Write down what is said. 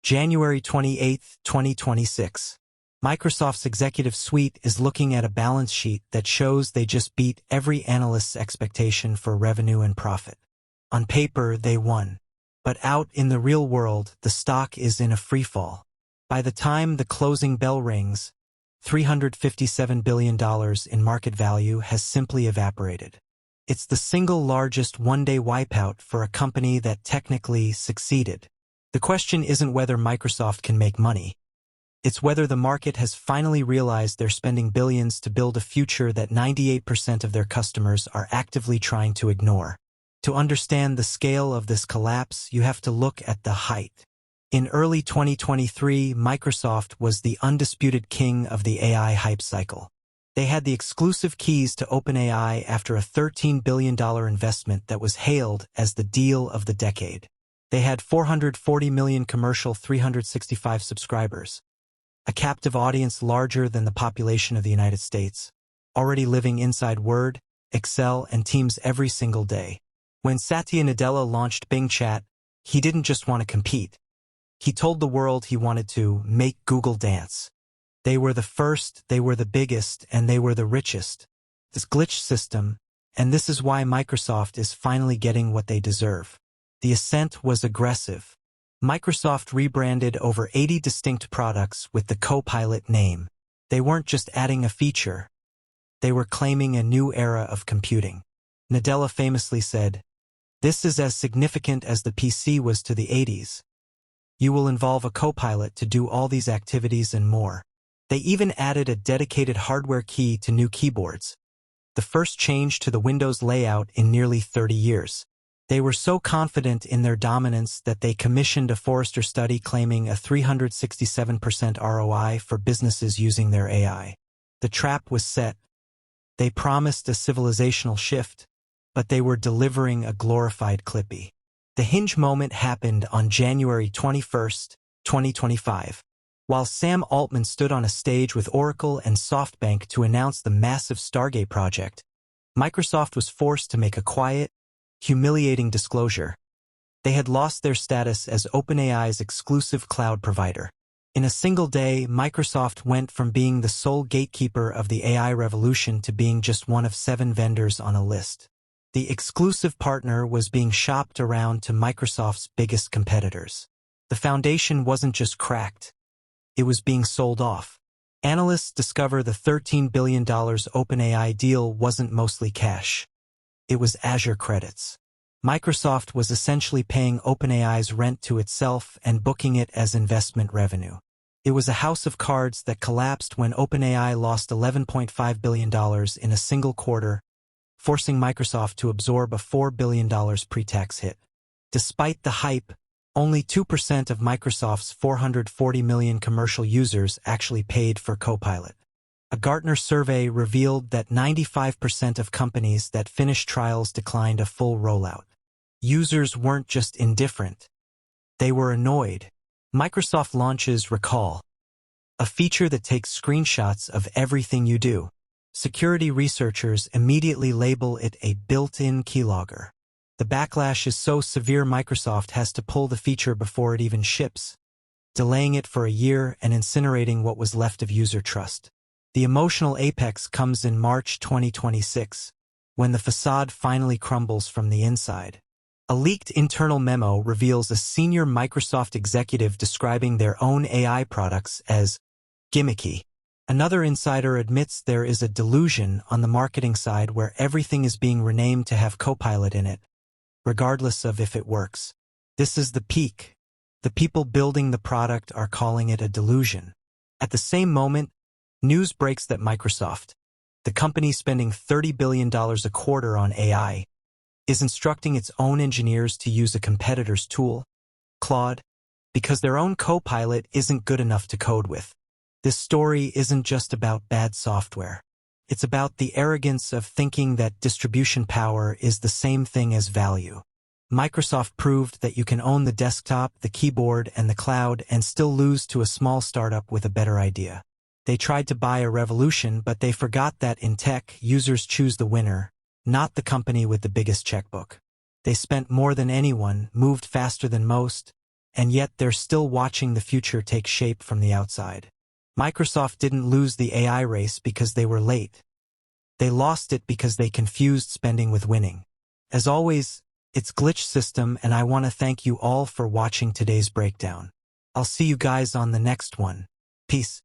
January 28, 2026. Microsoft's executive suite is looking at a balance sheet that shows they just beat every analyst's expectation for revenue and profit. On paper, they won. But out in the real world, the stock is in a freefall. By the time the closing bell rings, $357 billion in market value has simply evaporated. It's the single largest one-day wipeout for a company that technically succeeded. The question isn't whether Microsoft can make money. It's whether the market has finally realized they're spending billions to build a future that 98% of their customers are actively trying to ignore. To understand the scale of this collapse, you have to look at the height. In early 2023, Microsoft was the undisputed king of the AI hype cycle. They had the exclusive keys to OpenAI after a $13 billion investment that was hailed as the deal of the decade. They had 440 million commercial 365 subscribers, a captive audience larger than the population of the United States, already living inside Word, Excel, and Teams every single day. When Satya Nadella launched Bing Chat, he didn't just want to compete. He told the world he wanted to make Google dance. They were the first, they were the biggest, and they were the richest. This glitch system, and this is why Microsoft is finally getting what they deserve. The ascent was aggressive. Microsoft rebranded over 80 distinct products with the Copilot name. They weren't just adding a feature. They were claiming a new era of computing. Nadella famously said, "This is as significant as the PC was to the 80s. You will involve a Copilot to do all these activities and more." They even added a dedicated hardware key to new keyboards, the first change to the Windows layout in nearly 30 years. They were so confident in their dominance that they commissioned a Forrester study claiming a 367% ROI for businesses using their AI. The trap was set. They promised a civilizational shift, but they were delivering a glorified Clippy. The hinge moment happened on January 21, 2025. While Sam Altman stood on a stage with Oracle and SoftBank to announce the massive Stargate project, Microsoft was forced to make a quiet, humiliating disclosure. They had lost their status as OpenAI's exclusive cloud provider. In a single day, Microsoft went from being the sole gatekeeper of the AI revolution to being just one of 7 vendors on a list. The exclusive partner was being shopped around to Microsoft's biggest competitors. The foundation wasn't just cracked. It was being sold off. Analysts discover the $13 billion OpenAI deal wasn't mostly cash. It was Azure credits. Microsoft was essentially paying OpenAI's rent to itself and booking it as investment revenue. It was a house of cards that collapsed when OpenAI lost $11.5 billion in a single quarter, forcing Microsoft to absorb a $4 billion pre-tax hit. Despite the hype, only 2% of Microsoft's 440 million commercial users actually paid for Copilot. A Gartner survey revealed that 95% of companies that finished trials declined a full rollout. Users weren't just indifferent. They were annoyed. Microsoft launches Recall, a feature that takes screenshots of everything you do. Security researchers immediately label it a built-in keylogger. The backlash is so severe Microsoft has to pull the feature before it even ships, delaying it for a year and incinerating what was left of user trust. The emotional apex comes in March 2026, when the facade finally crumbles from the inside. A leaked internal memo reveals a senior Microsoft executive describing their own AI products as gimmicky. Another insider admits there is a delusion on the marketing side where everything is being renamed to have Copilot in it, regardless of if it works. This is the peak. The people building the product are calling it a delusion. At the same moment, news breaks that Microsoft, the company spending $30 billion a quarter on AI, is instructing its own engineers to use a competitor's tool, Claude, because their own Copilot isn't good enough to code with. This story isn't just about bad software. It's about the arrogance of thinking that distribution power is the same thing as value. Microsoft proved that you can own the desktop, the keyboard, and the cloud and still lose to a small startup with a better idea. They tried to buy a revolution, but they forgot that in tech, users choose the winner, not the company with the biggest checkbook. They spent more than anyone, moved faster than most, and yet they're still watching the future take shape from the outside. Microsoft didn't lose the AI race because they were late. They lost it because they confused spending with winning. As always, it's Glitch System, and I want to thank you all for watching today's breakdown. I'll see you guys on the next one. Peace.